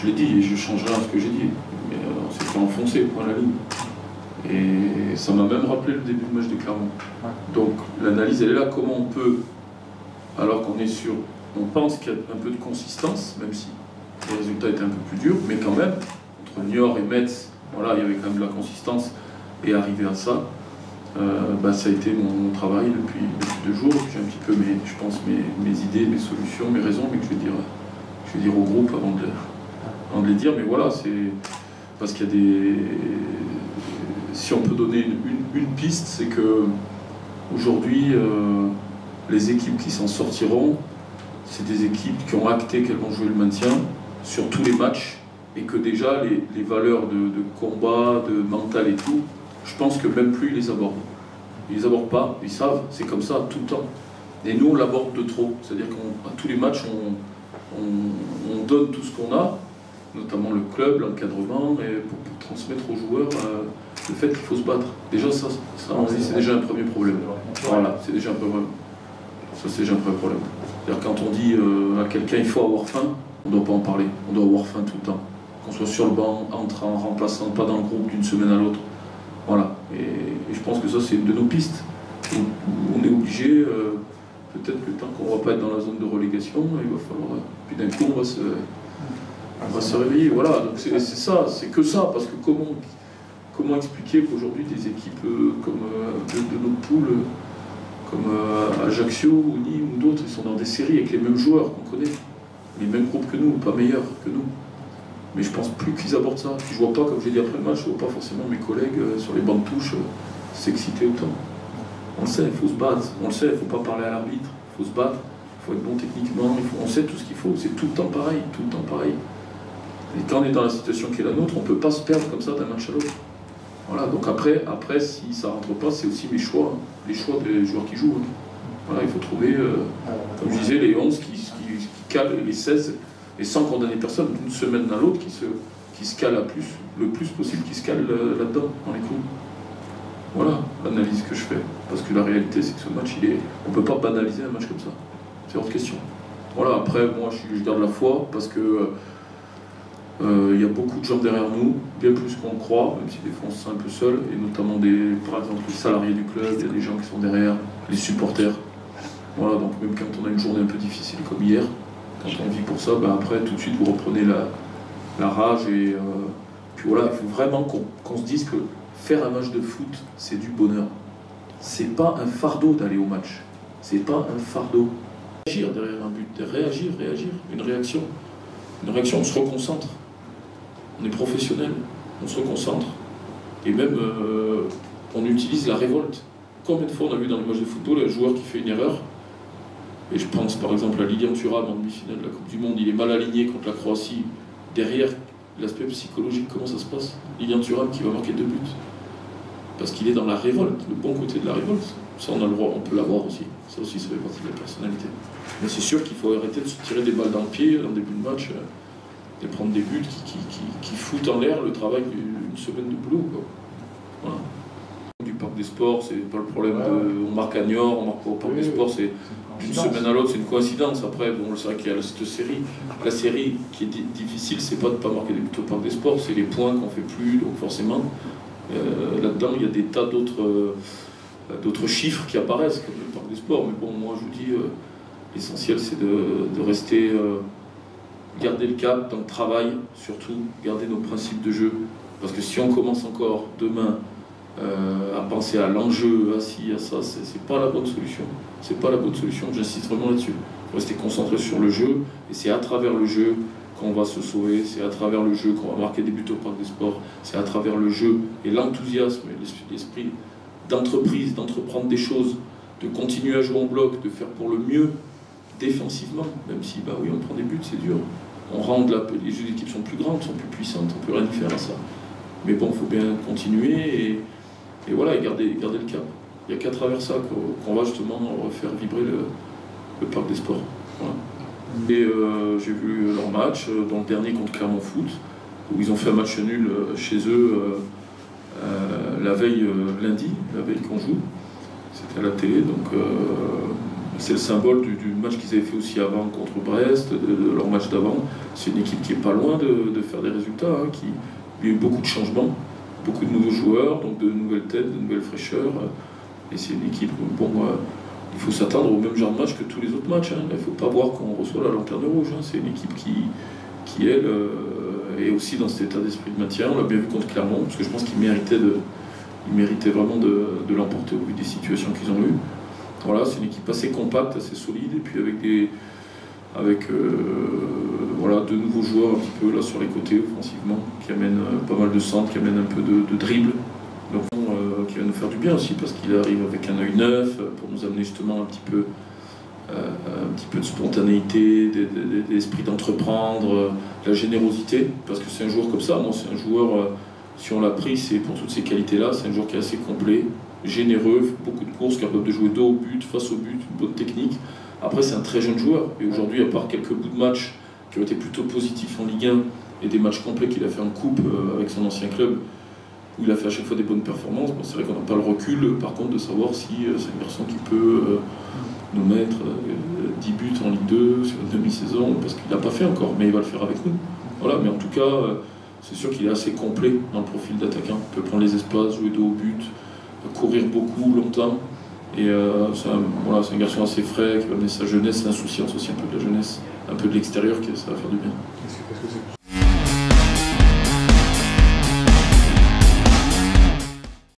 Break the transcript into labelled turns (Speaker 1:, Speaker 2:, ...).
Speaker 1: Je l'ai dit et je ne change rien à ce que j'ai dit. Mais on s'est fait enfoncer, point à la ligne. Et ça m'a même rappelé le début du match de Clermont. Donc l'analyse, elle est là. Comment on peut, alors qu'on est sûr, on pense qu'il y a un peu de consistance, même si les résultats étaient un peu plus durs, mais quand même, entre Niort et Metz, voilà, il y avait quand même de la consistance. Et arriver à ça, ça a été mon travail depuis 2 jours. J'ai un petit peu, je pense, mes idées, mes solutions, mes raisons, mais que je vais dire au groupe avant de les dire. Mais voilà, c'est parce qu'il y a des... Si on peut donner une piste, c'est que aujourd'hui, les équipes qui s'en sortiront, c'est des équipes qui ont acté qu'elles vont jouer le maintien sur tous les matchs et que déjà les valeurs de combat, de mental et tout, je pense que même plus ils les abordent. Ils les abordent pas, ils savent, c'est comme ça tout le temps. Et nous on l'aborde de trop, c'est-à-dire qu'à tous les matchs on donne tout ce qu'on a, notamment le club, l'encadrement, et pour transmettre aux joueurs le fait qu'il faut se battre. Déjà ça c'est déjà un premier problème. Voilà, c'est déjà un problème. Ça c'est déjà un premier problème. C'est-à-dire quand on dit à quelqu'un il faut avoir faim, on ne doit pas en parler, on doit avoir faim tout le temps. Qu'on soit sur le banc, entrant, remplaçant, pas dans le groupe d'une semaine à l'autre. Voilà. Et je pense que ça c'est une de nos pistes. Où on est obligé, peut-être que tant qu'on ne va pas être dans la zone de relégation, il va falloir. Puis d'un coup on va se réveiller. Voilà, donc c'est ça, c'est que ça, parce que comment expliquer qu'aujourd'hui des équipes comme de notre poule, comme Ajaccio ou Nîmes ou d'autres, ils sont dans des séries avec les mêmes joueurs qu'on connaît, les mêmes groupes que nous, pas meilleurs que nous. Mais je pense plus qu'ils abordent ça. Je vois pas, comme j'ai dit après le match, je vois pas forcément mes collègues sur les bancs de touche s'exciter autant. On le sait, il faut se battre. On le sait, il ne faut pas parler à l'arbitre. Il faut se battre, il faut être bon techniquement, on sait tout ce qu'il faut. C'est tout le temps pareil, tout le temps pareil. Et quand on est dans la situation qui est la nôtre, on ne peut pas se perdre comme ça d'un match à l'autre. Voilà, donc après, si ça ne rentre pas, c'est aussi mes choix, les choix des joueurs qui jouent. Voilà, il faut trouver, comme je disais, les 11 qui calent, les 16, et sans condamner personne, d'une semaine à l'autre, qui se calent le plus possible, qui se calent là-dedans, dans les coups. Voilà l'analyse que je fais. Parce que la réalité, c'est que ce match, on ne peut pas banaliser un match comme ça. C'est hors de question. Voilà, après, moi, je garde la foi, parce que il y a beaucoup de gens derrière nous, bien plus qu'on le croit, même si des fois on se sent un peu seul, et notamment par exemple les salariés du club, il y a des gens qui sont derrière, les supporters. Voilà, donc même quand on a une journée un peu difficile comme hier, quand on vit pour ça, après tout de suite vous reprenez la rage, et puis voilà, il faut vraiment qu'on se dise que faire un match de foot, c'est du bonheur. C'est pas un fardeau d'aller au match, c'est pas un fardeau. Réagir derrière un but, réagir, une réaction, on se reconcentre. On est professionnel, on se reconcentre. Et même, on utilise la révolte. Combien de fois on a vu dans les matchs de football un joueur qui fait une erreur, et je pense par exemple à Lilian Thuram en demi-finale de la Coupe du Monde, il est mal aligné contre la Croatie. Derrière, l'aspect psychologique, comment ça se passe? Lilian Thuram qui va marquer 2 buts. Parce qu'il est dans la révolte, le bon côté de la révolte. Ça, on a le droit, on peut l'avoir aussi. Ça aussi, ça fait partie de la personnalité. Mais c'est sûr qu'il faut arrêter de se tirer des balles dans le pied en début de match. Et prendre des buts qui foutent en l'air le travail d'une semaine de boulot, quoi. Voilà. Du Parc des Sports, c'est pas le problème on marque à Niort, on marque pas au Parc des Sports, c'est d'une semaine à l'autre, c'est une coïncidence. Après, bon, c'est vrai qu'il y a cette série. La série qui est difficile, c'est pas de pas marquer des buts au Parc des Sports, c'est les points qu'on fait plus, donc forcément, là-dedans, il y a des tas d'autres chiffres qui apparaissent, comme le Parc des Sports. Mais bon, moi, je vous dis, l'essentiel, c'est de rester... garder le cap dans le travail, surtout, garder nos principes de jeu. Parce que si on commence encore demain à penser à l'enjeu, à ci, à ça, c'est pas la bonne solution. C'est pas la bonne solution, j'insiste vraiment là-dessus. Il faut rester concentré sur le jeu, et c'est à travers le jeu qu'on va se sauver, c'est à travers le jeu qu'on va marquer des buts au Parc des Sports, c'est à travers le jeu et l'enthousiasme et l'esprit d'entreprise, d'entreprendre des choses, de continuer à jouer en bloc, de faire pour le mieux défensivement, même si, oui, on prend des buts, c'est dur. On rentre les équipes sont plus grandes, sont plus puissantes, on peut rien y faire à ça. Mais bon, il faut bien continuer et voilà, et garder le cap. Il n'y a qu'à travers ça qu'on va justement refaire vibrer le Parc des Sports. Voilà. Et j'ai vu leur match, dont le dernier contre Clermont Foot, où ils ont fait un match nul chez eux la veille lundi, la veille qu'on joue. C'était à la télé, donc C'est le symbole du match qu'ils avaient fait aussi avant contre Brest, de leur match d'avant. C'est une équipe qui n'est pas loin de faire des résultats, hein, il y a eu beaucoup de changements, beaucoup de nouveaux joueurs, donc de nouvelles têtes, de nouvelles fraîcheurs. Et c'est une équipe, bon, il faut s'attendre au même genre de match que tous les autres matchs. Hein. Il ne faut pas voir qu'on reçoit la lanterne rouge. Hein. C'est une équipe qui elle, est aussi dans cet état d'esprit de maintien. On l'a bien vu contre Clermont, parce que je pense qu'ils méritaient vraiment de l'emporter au vu des situations qu'ils ont eues. Voilà, c'est une équipe assez compacte, assez solide, et puis avec voilà, de nouveaux joueurs un petit peu là sur les côtés offensivement, qui amènent pas mal de centres, qui amènent un peu de dribble. Donc, qui va nous faire du bien aussi, parce qu'il arrive avec un œil neuf, pour nous amener justement un petit peu de spontanéité, d'esprit d'entreprendre, la générosité, parce que c'est un joueur comme ça. Moi, c'est un joueur, si on l'a pris, c'est pour toutes ces qualités-là, c'est un joueur qui est assez complet, généreux, beaucoup de courses, capable de jouer dos au but, face au but, une bonne technique. Après, c'est un très jeune joueur, et aujourd'hui, à part quelques bouts de match qui ont été plutôt positifs en Ligue 1, et des matchs complets qu'il a fait en coupe avec son ancien club, où il a fait à chaque fois des bonnes performances. Bon, c'est vrai qu'on n'a pas le recul, par contre, de savoir si c'est un garçon qui peut nous mettre 10 buts en Ligue 2 sur une demi-saison, parce qu'il n'a pas fait encore, mais il va le faire avec nous. Voilà, mais en tout cas, c'est sûr qu'il est assez complet dans le profil d'attaquant. Il peut prendre les espaces, jouer dos au but, courir beaucoup, longtemps. Et c'est un garçon assez frais, qui va amener sa jeunesse, l'insouciance aussi un peu de la jeunesse, un peu de l'extérieur, ça va faire du bien.
Speaker 2: Est-ce que c'est